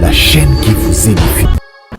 la chaîne qui vous édifie.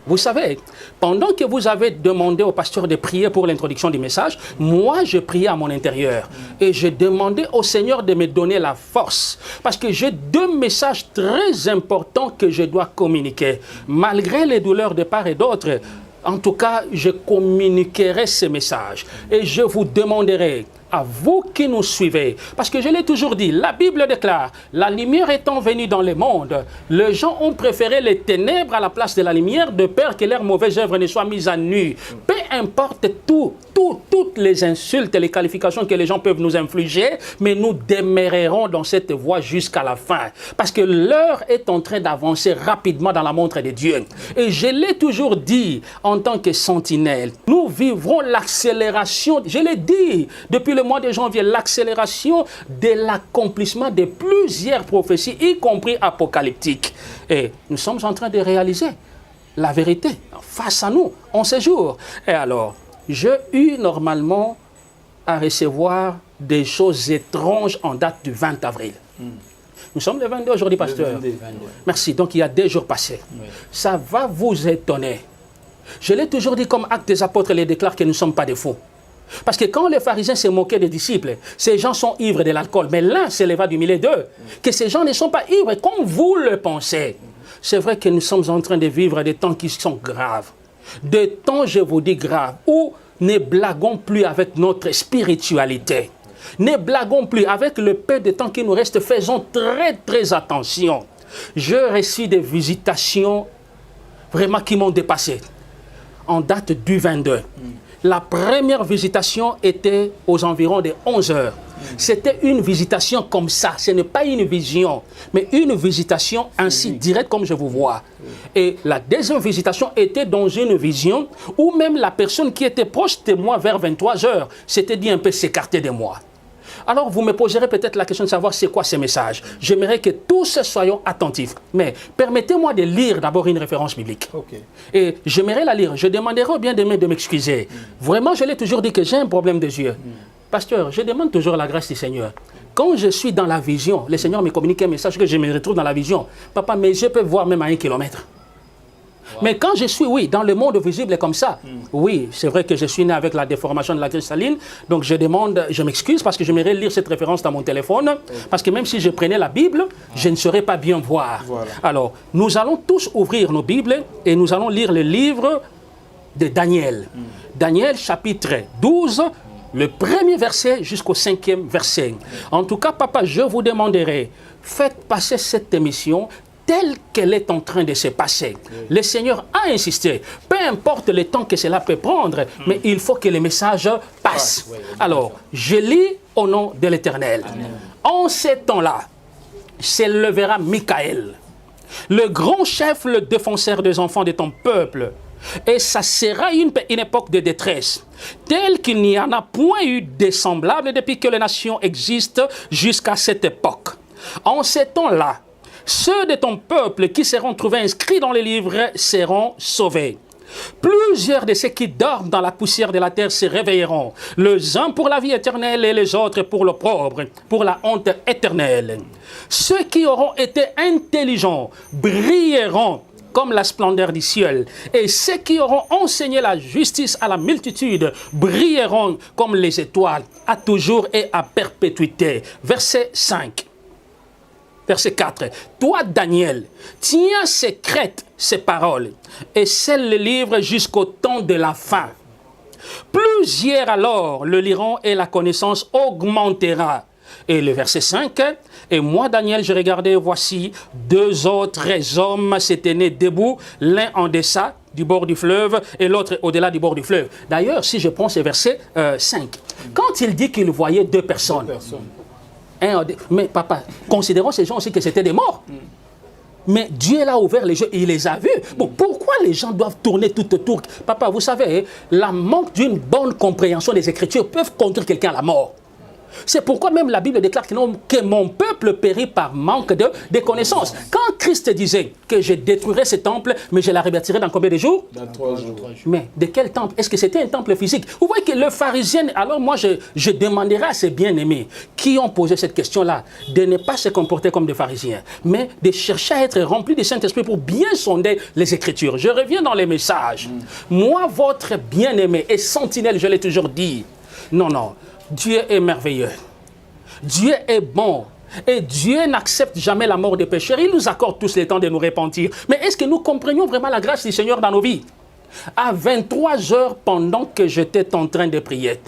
Vous savez, pendant que vous avez demandé au pasteur de prier pour l'introduction du message, moi je priais à mon intérieur et je demandais au Seigneur de me donner la force. Parce que j'ai deux messages très importants que je dois communiquer. Malgré les douleurs de part et d'autre, en tout cas, je communiquerai ces messages et je vous demanderai, à vous qui nous suivez, parce que je l'ai toujours dit, la Bible déclare, la lumière étant venue dans le monde, les gens ont préféré les ténèbres à la place de la lumière, de peur que leurs mauvaises œuvres ne soient mises à nu. Peu importe toutes les insultes et les qualifications que les gens peuvent nous infliger, mais nous demeurerons dans cette voie jusqu'à la fin, parce que l'heure est en train d'avancer rapidement dans la montre de Dieu. Et je l'ai toujours dit, en tant que sentinelle, nous vivrons l'accélération, je l'ai dit, depuis le mois de janvier, l'accélération de l'accomplissement de plusieurs prophéties, y compris apocalyptiques. Et nous sommes en train de réaliser la vérité face à nous en ces jours. Et alors, j'ai eu normalement à recevoir des choses étranges en date du 20 avril. Nous sommes le 22 aujourd'hui, pasteur. 22. Merci. Donc, il y a 2 jours passés. Oui. Ça va vous étonner. Je l'ai toujours dit comme Actes des Apôtres les déclare que nous ne sommes pas des fous. Parce que quand les pharisiens se moquaient des disciples, ces gens sont ivres de l'alcool. Mais l'un s'éleva du milieu d'eux, que ces gens ne sont pas ivres comme vous le pensez. C'est vrai que nous sommes en train de vivre des temps qui sont graves. Des temps, je vous dis, graves, où ne blaguons plus avec notre spiritualité. Ne blaguons plus avec le peu de temps qui nous reste. Faisons très attention. Je reçus des visitations vraiment qui m'ont dépassé. En date du 22. La première visitation était aux environs de 11 heures. C'était une visitation comme ça. Ce n'est pas une vision, mais une visitation ainsi directe comme je vous vois. Et la deuxième visitation était dans une vision où même la personne qui était proche de moi vers 23 heures s'était dit un peu s'écarter de moi. Alors vous me poserez peut-être la question de savoir c'est quoi ces messages. J'aimerais que tous soyons attentifs. Mais permettez-moi de lire d'abord une référence biblique. Okay. Et j'aimerais la lire. Je demanderai au bien-aimé de m'excuser. Vraiment, je l'ai toujours dit que j'ai un problème des yeux. Pasteur, je demande toujours la grâce du Seigneur. Quand je suis dans la vision, le Seigneur me communique un message que je me retrouve dans la vision. Papa, mes yeux peuvent voir même à 1 kilomètre. Wow. Mais quand je suis, oui, dans le monde visible comme ça, oui, c'est vrai que je suis né avec la déformation de la cristalline, donc je demande, je m'excuse parce que j'aimerais lire cette référence dans mon téléphone, parce que même si je prenais la Bible, je ne saurais pas bien voir. Voilà. Alors, nous allons tous ouvrir nos Bibles et nous allons lire le livre de Daniel. Daniel, chapitre 12, le premier verset jusqu'au 5e verset. En tout cas, papa, je vous demanderai, faites passer cette émission telle qu'elle est en train de se passer. Le Seigneur a insisté, peu importe le temps que cela peut prendre, mais il faut que le message passe. Alors, je lis au nom de l'Éternel. En ces temps-là, s'élèvera Michael, le grand chef, le défenseur des enfants de ton peuple, et ça sera une époque de détresse, telle qu'il n'y en a point eu de semblable depuis que les nations existent jusqu'à cette époque. En ces temps-là, ceux de ton peuple qui seront trouvés inscrits dans les livres seront sauvés. Plusieurs de ceux qui dorment dans la poussière de la terre se réveilleront, les uns pour la vie éternelle et les autres pour l'opprobre, pour la honte éternelle. Ceux qui auront été intelligents brilleront comme la splendeur du ciel, et ceux qui auront enseigné la justice à la multitude brilleront comme les étoiles, à toujours et à perpétuité. Verset 5. Verset 4. Toi, Daniel, tiens secrètes ces paroles et scelle le livre jusqu'au temps de la fin. Plusieurs alors le liront et la connaissance augmentera. Et le verset 5. Et moi, Daniel, je regardais, voici 2 autres hommes se tenaient debout, l'un en deçà du bord du fleuve et l'autre au-delà du bord du fleuve. D'ailleurs, si je prends ce verset 5, quand il dit qu'il voyait 2 personnes. Mais papa, considérons ces gens aussi que c'était des morts. Mais Dieu l'a ouvert les yeux et il les a vus. Bon, pourquoi les gens doivent tourner tout autour? Papa, vous savez, la manque d'une bonne compréhension des Écritures peuvent conduire quelqu'un à la mort. C'est pourquoi même la Bible déclare que mon peuple périt par manque de connaissances. Quand Christ disait que je détruirais ce temple, mais je la rebâtirai dans combien de jours? Dans 3 jours. Mais de quel temple? Est-ce que c'était un temple physique? Vous voyez que le pharisien, alors moi je demanderai à ces bien-aimés qui ont posé cette question-là de ne pas se comporter comme des pharisiens, mais de chercher à être remplis du Saint-Esprit pour bien sonder les Écritures. Je reviens dans les messages. Moi, votre bien-aimé et sentinelle, je l'ai toujours dit. Non, non. Dieu est merveilleux. Dieu est bon. Et Dieu n'accepte jamais la mort des pécheurs. Il nous accorde tous le temps de nous repentir. Mais est-ce que nous comprenions vraiment la grâce du Seigneur dans nos vies? À 23 heures, pendant que j'étais en train de prier,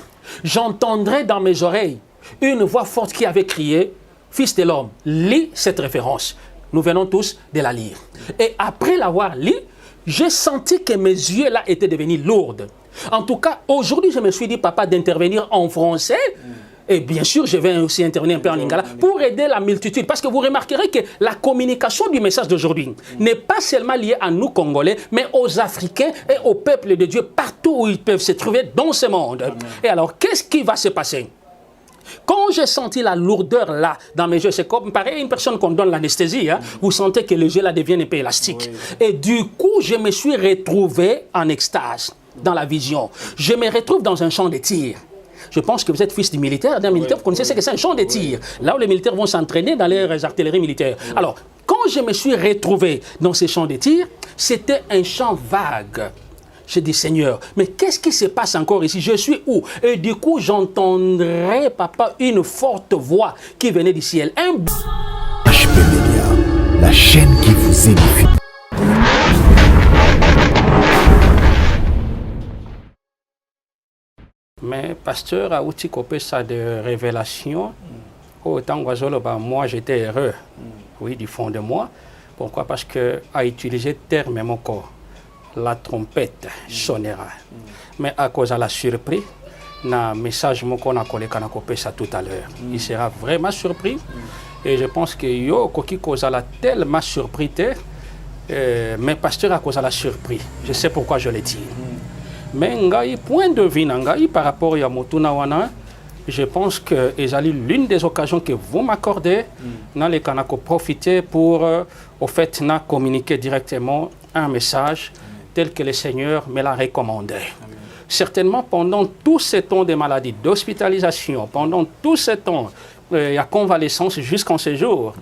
j'entendrai dans mes oreilles une voix forte qui avait crié « Fils de l'homme, lis cette référence. » Nous venons tous de la lire. Et après l'avoir lu, j'ai senti que mes yeux là étaient devenus lourds. En tout cas, aujourd'hui, je me suis dit, papa, d'intervenir en français. Et bien sûr, je vais aussi intervenir un peu en lingala pour aider la multitude. Parce que vous remarquerez que la communication du message d'aujourd'hui n'est pas seulement liée à nous, Congolais, mais aux Africains et au peuple de Dieu, partout où ils peuvent se trouver dans ce monde. Amen. Et alors, qu'est-ce qui va se passer? Quand j'ai senti la lourdeur là dans mes yeux, c'est comme pareil à une personne qu'on donne l'anesthésie. Hein, vous sentez que les yeux là deviennent un peu élastiques. Oui. Et du coup, je me suis retrouvé en extase dans la vision. Je me retrouve dans un champ de tir. Je pense que vous êtes fils du militaire. D'un militaire, vous connaissez ce que c'est un champ de tir. Là où les militaires vont s'entraîner dans les artilleries militaires. Alors, quand je me suis retrouvé dans ces champs de tir, c'était un champ vague. J'ai dit, Seigneur, mais qu'est-ce qui se passe encore ici? Je suis où? Et du coup, j'entendrai, papa, une forte voix qui venait du ciel. HP Média, la chaîne qui vous édifie. Mais pasteur a aussi coupé ça de révélation. Autant moi j'étais heureux, oui, du fond de moi. Pourquoi? Parce que a utilisé terme mon corps. La trompette sonnera. Mais à cause de la surprise, na message qu'on a collé quand on a coupé ça tout à l'heure. Il sera vraiment surpris. Et je pense que yo koki cause la tellement surpris, mais pasteur a cause de la surprise. Je sais pourquoi je l'ai dit. Mais ngai point de vue ngai par rapport à Motuna Wana, je pense que c'est l'une des occasions que vous m'accordez dans les Kanako profiter pour au fait na communiquer directement un message tel que le Seigneur me l'a recommandé. Amen. Certainement pendant tous ces temps de maladie, d'hospitalisation, pendant tous ces temps de convalescence jusqu'en ce jour,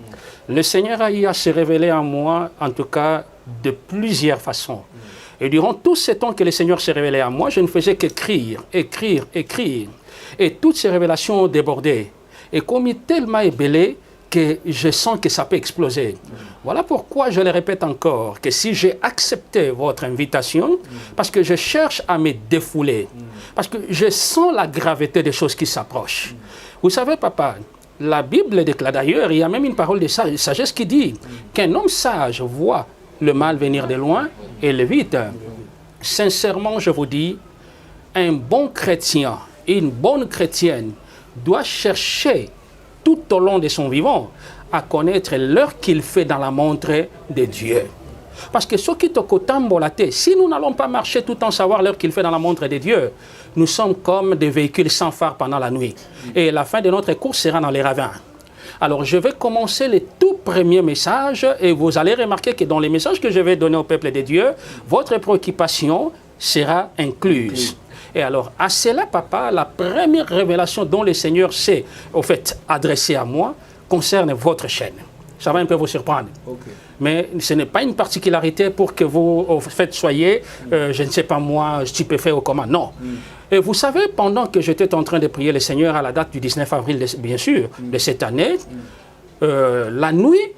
le Seigneur a eu à se révéler à moi, en tout cas de plusieurs façons. Et durant tout ce temps que le Seigneur s'est révélé à moi, je ne faisais qu'écrire, écrire, écrire. Et toutes ces révélations ont débordé. Et comme il est tellement ébellé que je sens que ça peut exploser. Voilà pourquoi je le répète encore, que si j'ai accepté votre invitation, parce que je cherche à me défouler, parce que je sens la gravité des choses qui s'approchent. Vous savez, papa, la Bible déclare d'ailleurs, il y a même une parole de sagesse qui dit qu'un homme sage voit le mal venir de loin et l'évite. Sincèrement, je vous dis, un bon chrétien et une bonne chrétienne doit chercher tout au long de son vivant à connaître l'heure qu'il fait dans la montre de Dieu. Parce que ce qui te cotambolate, si nous n'allons pas marcher tout en savoir l'heure qu'il fait dans la montre de Dieu, nous sommes comme des véhicules sans phare pendant la nuit. Et la fin de notre course sera dans les ravins. Alors, je vais commencer le tout premier message et vous allez remarquer que dans les messages que je vais donner au peuple de Dieu, votre préoccupation sera incluse. Et alors, à cela, papa, la première révélation dont le Seigneur s'est, au fait, adressé à moi, concerne votre chaîne. Ça va un peu vous surprendre. Okay. Mais ce n'est pas une particularité pour que vous, au fait, soyez, je ne sais pas moi, stupéfait ou comment. Non. Et vous savez, pendant que j'étais en train de prier le Seigneur à la date du 19 avril, bien sûr, de cette année, la nuit,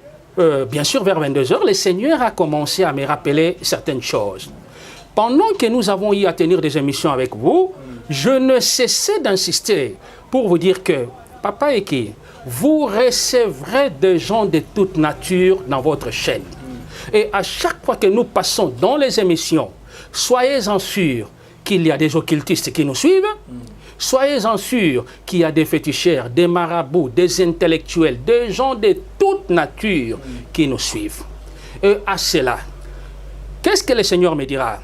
bien sûr, vers 22 h, le Seigneur a commencé à me rappeler certaines choses. Pendant que nous avons eu à tenir des émissions avec vous, je ne cessais d'insister pour vous dire que, papa et qui, vous recevrez des gens de toute nature dans votre chaîne. Et à chaque fois que nous passons dans les émissions, soyez-en sûrs qu'il y a des occultistes qui nous suivent, soyez-en sûrs qu'il y a des féticheurs, des marabouts, des intellectuels, des gens de toute nature qui nous suivent. Et à cela, qu'est-ce que le Seigneur me dira?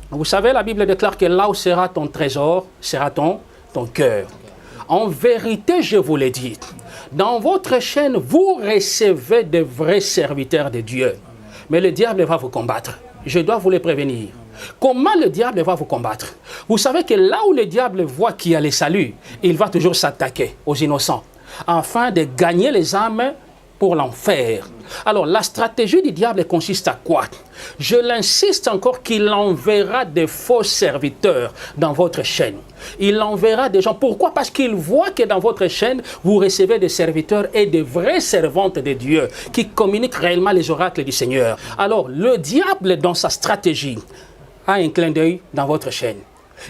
Vous savez, la Bible déclare que là où sera ton trésor, sera ton cœur. En vérité, je vous l'ai dit, dans votre chaîne, vous recevez de vrais serviteurs de Dieu. Mais le diable va vous combattre. Je dois vous le prévenir. Comment le diable va vous combattre? Vous savez que là où le diable voit qu'il y a le salut, il va toujours s'attaquer aux innocents, afin de gagner les âmes pour l'enfer. Alors, la stratégie du diable consiste à quoi? Je l'insiste encore qu'il enverra des faux serviteurs dans votre chaîne. Il enverra des gens. Pourquoi? Parce qu'il voit que dans votre chaîne, vous recevez des serviteurs et des vraies servantes de Dieu qui communiquent réellement les oracles du Seigneur. Alors, le diable, dans sa stratégie, a un clin d'œil dans votre chaîne.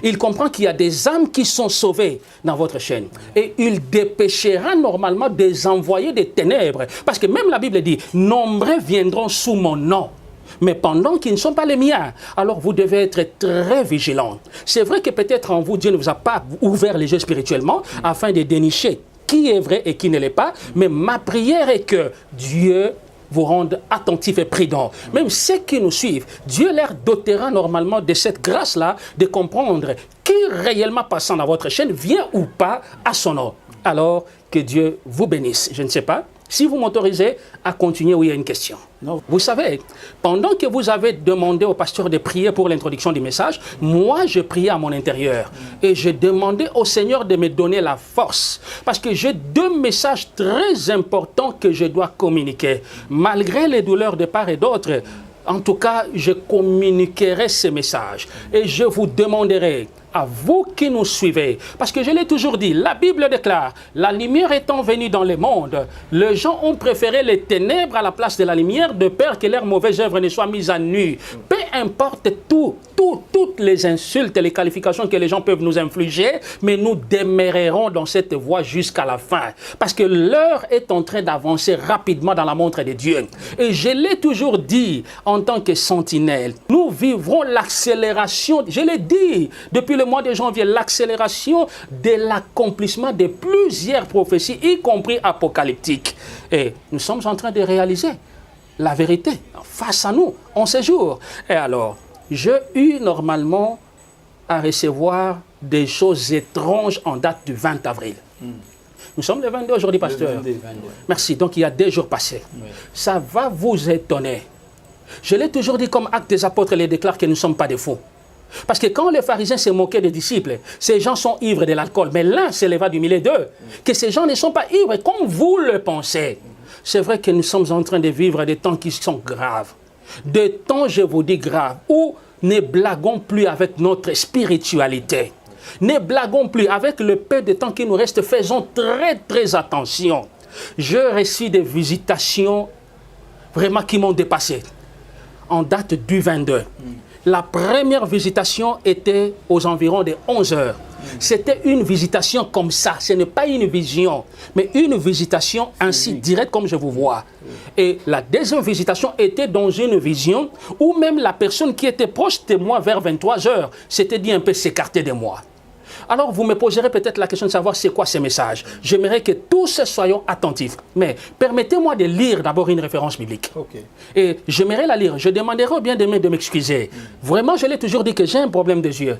Il comprend qu'il y a des âmes qui sont sauvées dans votre chaîne. Et il dépêchera normalement de les envoyer des ténèbres. Parce que même la Bible dit, nombreux viendront sous mon nom. Mais pendant qu'ils ne sont pas les miens, alors vous devez être très vigilants. C'est vrai que peut-être en vous, Dieu ne vous a pas ouvert les yeux spirituellement afin de dénicher qui est vrai et qui ne l'est pas. Mais ma prière est que Dieu vous rende attentifs et prudents. Même ceux qui nous suivent, Dieu leur dotera normalement de cette grâce-là de comprendre qui réellement passant dans votre chaîne vient ou pas à son nom. Alors que Dieu vous bénisse. Je ne sais pas si vous m'autorisez à continuer où il y a une question. Non. Vous savez, pendant que vous avez demandé au pasteur de prier pour l'introduction du message, moi je priais à mon intérieur et je demandais au Seigneur de me donner la force parce que j'ai deux messages très importants que je dois communiquer. Malgré les douleurs de part et d'autre, en tout cas, je communiquerai ces messages et je vous demanderai à vous qui nous suivez, parce que je l'ai toujours dit, la Bible déclare, la lumière étant venue dans le monde, les gens ont préféré les ténèbres à la place de la lumière, de peur que leurs mauvaises œuvres ne soient mises à nu. Peu importe toutes les insultes et les qualifications que les gens peuvent nous infliger, mais nous demeurerons dans cette voie jusqu'à la fin, parce que l'heure est en train d'avancer rapidement dans la montre de Dieu. Et je l'ai toujours dit en tant que sentinelle, nous vivrons l'accélération, je l'ai dit depuis le mois de janvier, l'accélération de l'accomplissement de plusieurs prophéties, y compris apocalyptiques. Et nous sommes en train de réaliser la vérité face à nous en ces jours. Et alors, j'ai eu normalement à recevoir des choses étranges en date du 20 avril. Nous sommes le 22 aujourd'hui, pasteur. 22. Merci. Donc, il y a 2 jours passés. Oui. Ça va vous étonner. Je l'ai toujours dit comme Actes des Apôtres les déclare que nous ne sommes pas des fous. Parce que quand les pharisiens se moquaient des disciples, ces gens sont ivres de l'alcool. Mais l'un s'éleva du milieu d'eux, que ces gens ne sont pas ivres comme vous le pensez. C'est vrai que nous sommes en train de vivre des temps qui sont graves. Des temps, je vous dis, graves, où ne blaguons plus avec notre spiritualité. Ne blaguons plus avec le peu de temps qui nous reste. Faisons très, très attention. J'ai reçu des visitations vraiment qui m'ont dépassé. En date du 22. La première visitation était aux environs de 11 heures. C'était une visitation comme ça. Ce n'est pas une vision, mais une visitation ainsi directe comme je vous vois. Et la deuxième visitation était dans une vision où même la personne qui était proche de moi vers 23 heures s'était dit un peu s'écarter de moi. Alors vous me poserez peut-être la question de savoir c'est quoi ces messages. J'aimerais que tous soyons attentifs. Mais permettez-moi de lire d'abord une référence biblique. Okay. Et j'aimerais la lire. Je demanderai au bien-aimé de m'excuser. Vraiment, je l'ai toujours dit que j'ai un problème de yeux.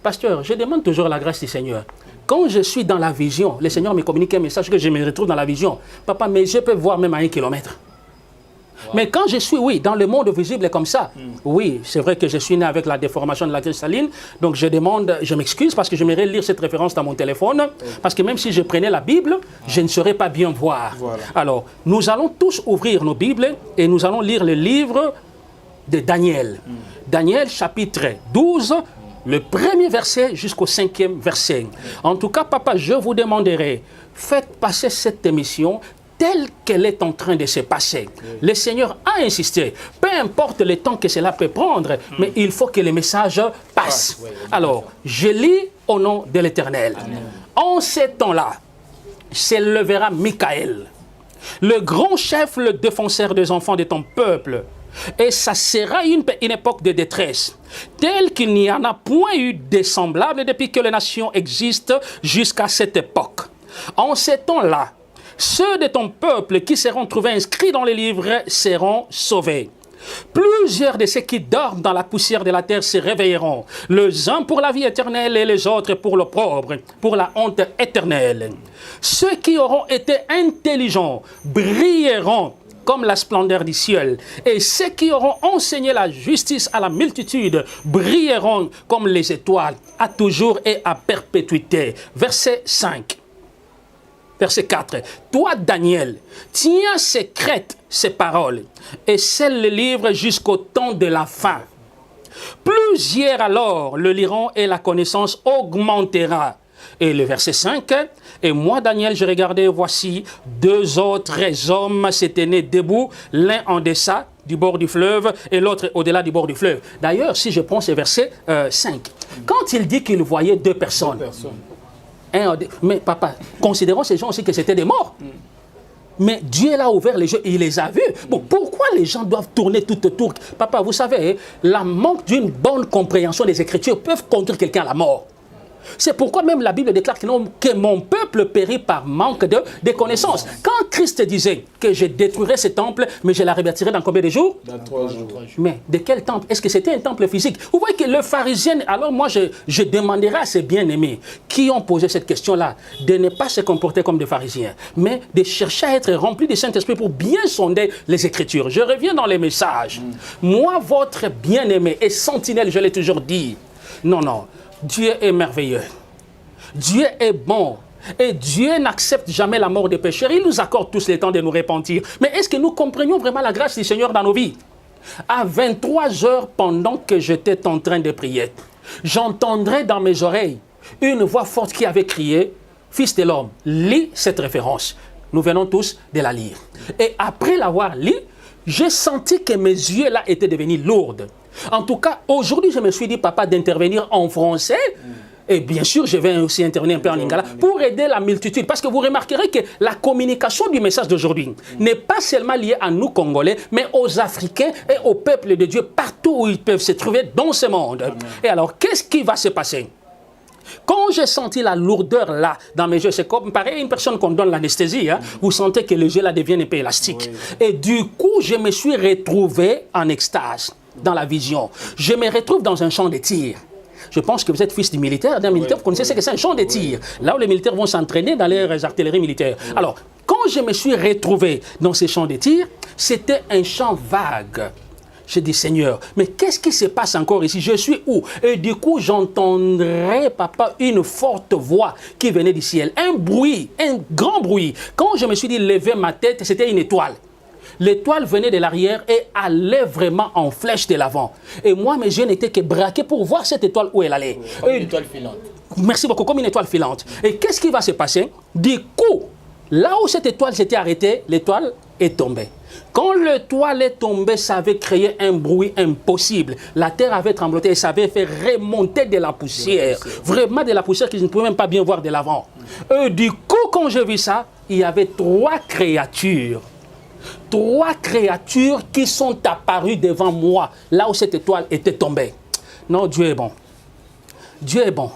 Pasteur, je demande toujours la grâce du Seigneur. Quand je suis dans la vision, le Seigneur me communique un message que je me retrouve dans la vision. Papa, mes yeux peuvent voir même à 1 kilomètre. Wow. Mais quand je suis, oui, dans le monde visible comme ça, oui, c'est vrai que je suis né avec la déformation de la cristalline, donc je m'excuse parce que j'aimerais lire cette référence dans mon téléphone, parce que même si je prenais la Bible, je ne saurais pas bien voir. Voilà. Alors, nous allons tous ouvrir nos Bibles et nous allons lire le livre de Daniel. Daniel, chapitre 12, le premier verset jusqu'au 5e verset. En tout cas, papa, je vous demanderai, faites passer cette émission telle qu'elle est en train de se passer. Le Seigneur a insisté, peu importe le temps que cela peut prendre, mais il faut que le message passe. Alors, je lis au nom de l'Éternel. En ces temps-là, s'élèvera Michael, le grand chef, le défenseur des enfants de ton peuple. Et ça sera une époque de détresse, telle qu'il n'y en a point eu de semblable depuis que les nations existent jusqu'à cette époque. En ces temps-là, ceux de ton peuple qui seront trouvés inscrits dans les livres seront sauvés. Plusieurs de ceux qui dorment dans la poussière de la terre se réveilleront, les uns pour la vie éternelle et les autres pour l'opprobre, pour la honte éternelle. Ceux qui auront été intelligents brilleront comme la splendeur du ciel, et ceux qui auront enseigné la justice à la multitude brilleront comme les étoiles, à toujours et à perpétuité. Verset 5. Verset 4. Toi, Daniel, tiens secrètes ces paroles et scelle le livre jusqu'au temps de la fin. Plusieurs alors le liront et la connaissance augmentera. Et le verset 5, et moi, Daniel, je regardais, voici, deux autres hommes s'étaient tenus debout, l'un en deçà du bord du fleuve et l'autre au-delà du bord du fleuve. D'ailleurs, si je prends ce verset 5, quand il dit qu'il voyait deux personnes. Mais papa, considérons ces gens aussi que c'était des morts. Mais Dieu l'a ouvert les yeux et il les a vus. Bon, pourquoi les gens doivent tourner tout autour? Papa, vous savez, la manque d'une bonne compréhension des Écritures peuvent conduire quelqu'un à la mort. C'est pourquoi même la Bible déclare que mon peuple périt par manque de connaissances. Quand Christ disait que je détruirais ce temple, mais je la rebâtirai dans combien de jours? Dans 3 jours. Mais de quel temple? Est-ce que c'était un temple physique? Vous voyez que le pharisien, alors moi je demanderai à ces bien-aimés qui ont posé cette question-là de ne pas se comporter comme des pharisiens, mais de chercher à être remplis du Saint-Esprit pour bien sonder les Écritures. Je reviens dans les messages. Moi, votre bien-aimé et sentinelle, je l'ai toujours dit. Non, non. Dieu est merveilleux. Dieu est bon. Et Dieu n'accepte jamais la mort des pécheurs. Il nous accorde tous le temps de nous repentir. Mais est-ce que nous comprenions vraiment la grâce du Seigneur dans nos vies? À 23 heures, pendant que j'étais en train de prier, j'entendrai dans mes oreilles une voix forte qui avait crié « Fils de l'homme, lis cette référence. » Nous venons tous de la lire. Et après l'avoir lu, j'ai senti que mes yeux là étaient devenus lourds. En tout cas, aujourd'hui, je me suis dit, papa, d'intervenir en français. Et bien sûr, je vais aussi intervenir un peu en lingala pour aider la multitude. Parce que vous remarquerez que la communication du message d'aujourd'hui n'est pas seulement liée à nous, Congolais, mais aux Africains et au peuple de Dieu, partout où ils peuvent se trouver dans ce monde. Amen. Et alors, qu'est-ce qui va se passer? Quand j'ai senti la lourdeur là dans mes yeux, c'est comme pareil une personne qu'on donne l'anesthésie, hein, vous sentez que les yeux là deviennent un peu élastiques. Oui. Et du coup, je me suis retrouvé en extase dans la vision. Je me retrouve dans un champ de tir. Je pense que vous êtes fils du militaire. D'un militaire, vous connaissez ce que c'est un champ de tir. Là où les militaires vont s'entraîner dans les artilleries militaires. Alors, quand je me suis retrouvé dans ces champs de tir, c'était un champ vague. J'ai dit, Seigneur, mais qu'est-ce qui se passe encore ici? Je suis où? Et du coup, j'entendrai, papa, une forte voix qui venait du ciel. Un bruit, un grand bruit. Quand je me suis dit, lever ma tête, c'était une étoile. L'étoile venait de l'arrière et allait vraiment en flèche de l'avant. Et moi, mes yeux n'étaient que braqués pour voir cette étoile où elle allait. Comme une étoile filante. Merci beaucoup, comme une étoile filante. Et qu'est-ce qui va se passer? Du coup, là où cette étoile s'était arrêtée, l'étoile est tombée. Quand l'étoile est tombée, ça avait créé un bruit impossible. La terre avait trembloté et ça avait fait remonter de la poussière. Vraiment de la poussière que je ne pouvais même pas bien voir de l'avant. Du coup, quand j'ai vu ça, il y avait 3 créatures. 3 créatures qui sont apparues devant moi, là où cette étoile était tombée. Non, Dieu est bon. Dieu est bon.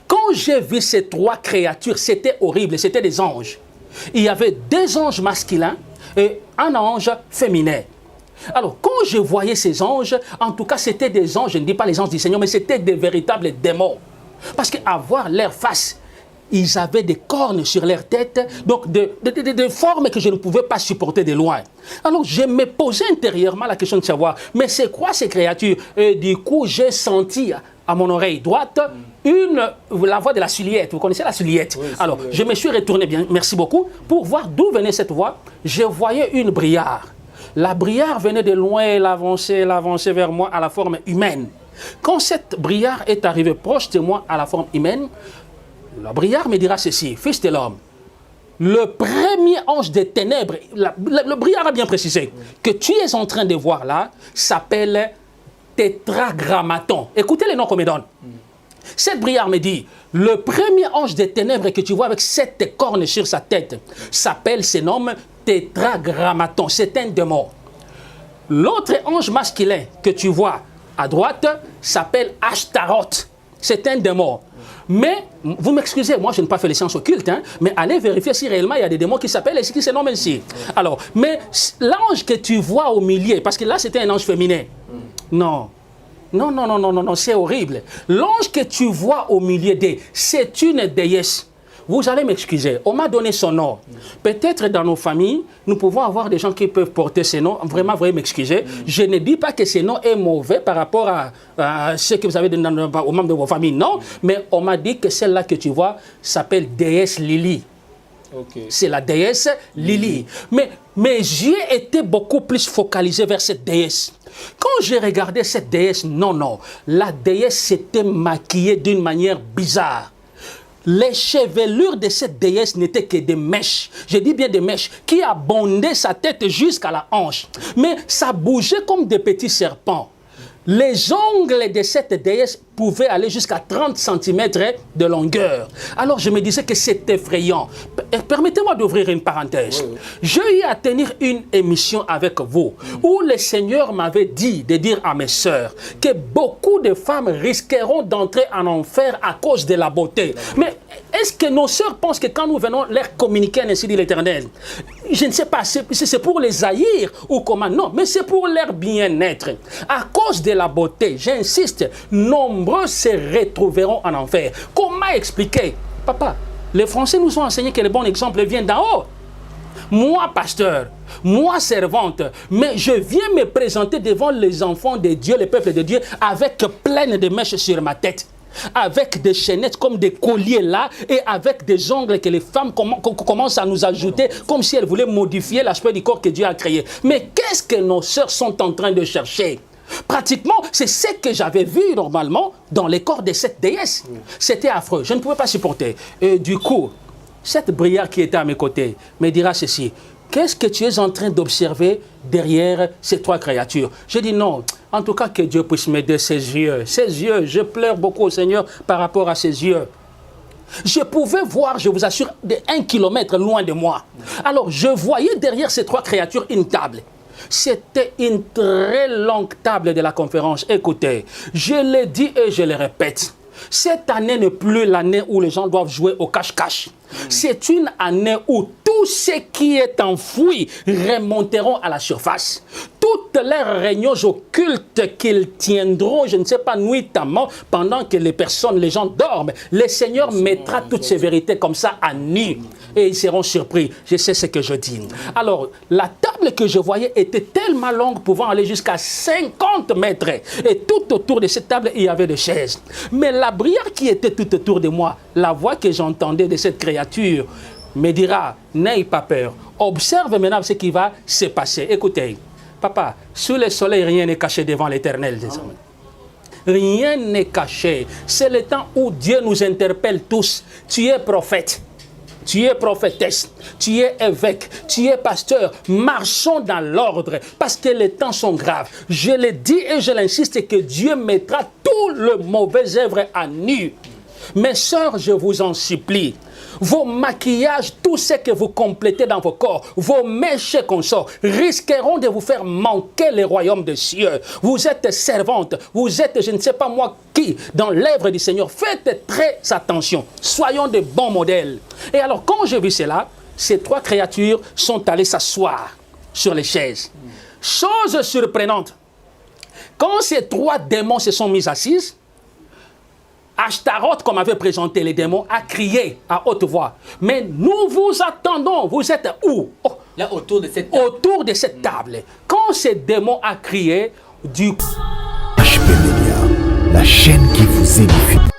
Quand j'ai vu ces 3 créatures, c'était horrible, c'était des anges. Il y avait 2 anges masculins et un ange féminin. Alors, quand je voyais ces anges, en tout cas, c'était des anges, je ne dis pas les anges du Seigneur, mais c'était des véritables démons. Parce qu'à voir leur face, ils avaient des cornes sur leur tête, donc de formes que je ne pouvais pas supporter de loin. Alors, je me posais intérieurement la question de savoir, mais c'est quoi ces créatures? Et du coup, j'ai senti à mon oreille droite la voix de la Suliette. Vous connaissez la Suliette? Oui, alors, je me suis retourné, bien, merci beaucoup, pour voir d'où venait cette voix. Je voyais une briare. La briare venait de loin, elle avançait vers moi à la forme humaine. Quand cette briare est arrivée proche de moi à la forme humaine, la briare me dira ceci, fils de l'homme, le premier ange des ténèbres, le briare a bien précisé, que tu es en train de voir là, s'appelle Tétragrammaton. Écoutez les noms qu'on me donne. Cette briare me dit, le premier ange des ténèbres que tu vois avec 7 cornes sur sa tête, se nomme Tétragrammaton, c'est un démon. L'autre ange masculin que tu vois à droite s'appelle Ashtaroth. C'est un démon. Mais, vous m'excusez, moi je n'ai pas fait les sciences occultes, hein, mais allez vérifier si réellement il y a des démons qui s'appellent et qui se nomment ainsi. Alors, mais l'ange que tu vois au milieu, parce que là c'était un ange féminin. Non. Non, non, non, non, non, non, c'est horrible. L'ange que tu vois au milieu c'est une déesse. Vous allez m'excuser, on m'a donné son nom. Peut-être dans nos familles, nous pouvons avoir des gens qui peuvent porter ces noms. Vraiment, veuillez m'excuser. Je ne dis pas que ce nom est mauvais par rapport à ce que vous avez donné aux membres de vos familles, non. Mais on m'a dit que celle-là que tu vois s'appelle déesse Lily. Okay. C'est la déesse Lily. Mais mes yeux étaient beaucoup plus focalisés vers cette déesse. Quand j'ai regardé cette déesse, non, non, la déesse s'était maquillée d'une manière bizarre. Les chevelures de cette déesse n'étaient que des mèches. Je dis bien des mèches qui abondaient sa tête jusqu'à la hanche. Mais ça bougeait comme des petits serpents. Les ongles de cette déesse pouvaient aller jusqu'à 30 cm de longueur. Alors je me disais que c'est effrayant. Permettez-moi d'ouvrir une parenthèse. Oui. J'ai eu à tenir une émission avec vous où le Seigneur m'avait dit de dire à mes sœurs que beaucoup de femmes risqueront d'entrer en enfer à cause de la beauté. Mais est-ce que nos sœurs pensent que quand nous venons leur communiquer ainsi dit l'Éternel, je ne sais pas, c'est pour les haïr ou comment? Non, mais c'est pour leur bien-être. À cause de la beauté, j'insiste, nombreux se retrouveront en enfer. Comment expliquer? Papa, les Français nous ont enseigné que le bon exemple vient d'en haut. Moi, pasteur, moi, servante, mais je viens me présenter devant les enfants de Dieu, le peuple de Dieu, avec plein de mèches sur ma tête. Avec des chaînettes comme des colliers là et avec des ongles que les femmes commencent à nous ajouter comme si elles voulaient modifier l'aspect du corps que Dieu a créé. Mais qu'est-ce que nos sœurs sont en train de chercher? Pratiquement, c'est ce que j'avais vu normalement dans les corps de cette déesse. C'était affreux, je ne pouvais pas supporter. Et du coup, cette brillante qui était à mes côtés me dira ceci. Qu'est-ce que tu es en train d'observer derrière ces trois créatures? Je dis non. En tout cas, que Dieu puisse m'aider ses yeux. Ses yeux, je pleure beaucoup au Seigneur par rapport à ses yeux. Je pouvais voir, je vous assure, de 1 kilomètre loin de moi. Alors, je voyais derrière ces trois créatures une table. C'était une très longue table de la conférence. Écoutez, je le dis et je le répète. Cette année n'est plus l'année où les gens doivent jouer au cache-cache. C'est une année où tout ce qui est enfoui remonteront à la surface. Toutes les réunions occultes qu'ils tiendront, je ne sais pas, nuitamment, pendant que les gens dorment, le Seigneur mettra toutes ces vérités comme ça à nu. Et ils seront surpris. Je sais ce que je dis. Alors, la table que je voyais était tellement longue, pouvant aller jusqu'à 50 mètres. Et tout autour de cette table, il y avait des chaises. Mais la brillante qui était tout autour de moi, la voix que j'entendais de cette créature, me dira, n'aie pas peur. Observe maintenant ce qui va se passer. Écoutez, papa, sous le soleil, rien n'est caché devant l'Éternel. Rien n'est caché. C'est le temps où Dieu nous interpelle tous. Tu es prophète. Tu es prophétesse, tu es évêque, tu es pasteur. Marchons dans l'ordre parce que les temps sont graves. Je le dis et je l'insiste que Dieu mettra tout le mauvais œuvre à nu. Mes sœurs, je vous en supplie, vos maquillages, tout ce que vous complétez dans vos corps, vos mèches consorts, risqueront de vous faire manquer le royaume des cieux. Vous êtes servante, vous êtes je ne sais pas moi qui, dans l'œuvre du Seigneur. Faites très attention, soyons de bons modèles. Et alors, quand j'ai vu cela, ces trois créatures sont allées s'asseoir sur les chaises. Chose surprenante, quand ces trois démons se sont mis assises, Ashtaroth, comme avait présenté les démons, a crié à haute voix. Mais nous vous attendons. Vous êtes où? Oh, là, autour de cette table. Autour de cette table. Quand ces démons a crié, du HP Media, la chaîne qui vous édifie.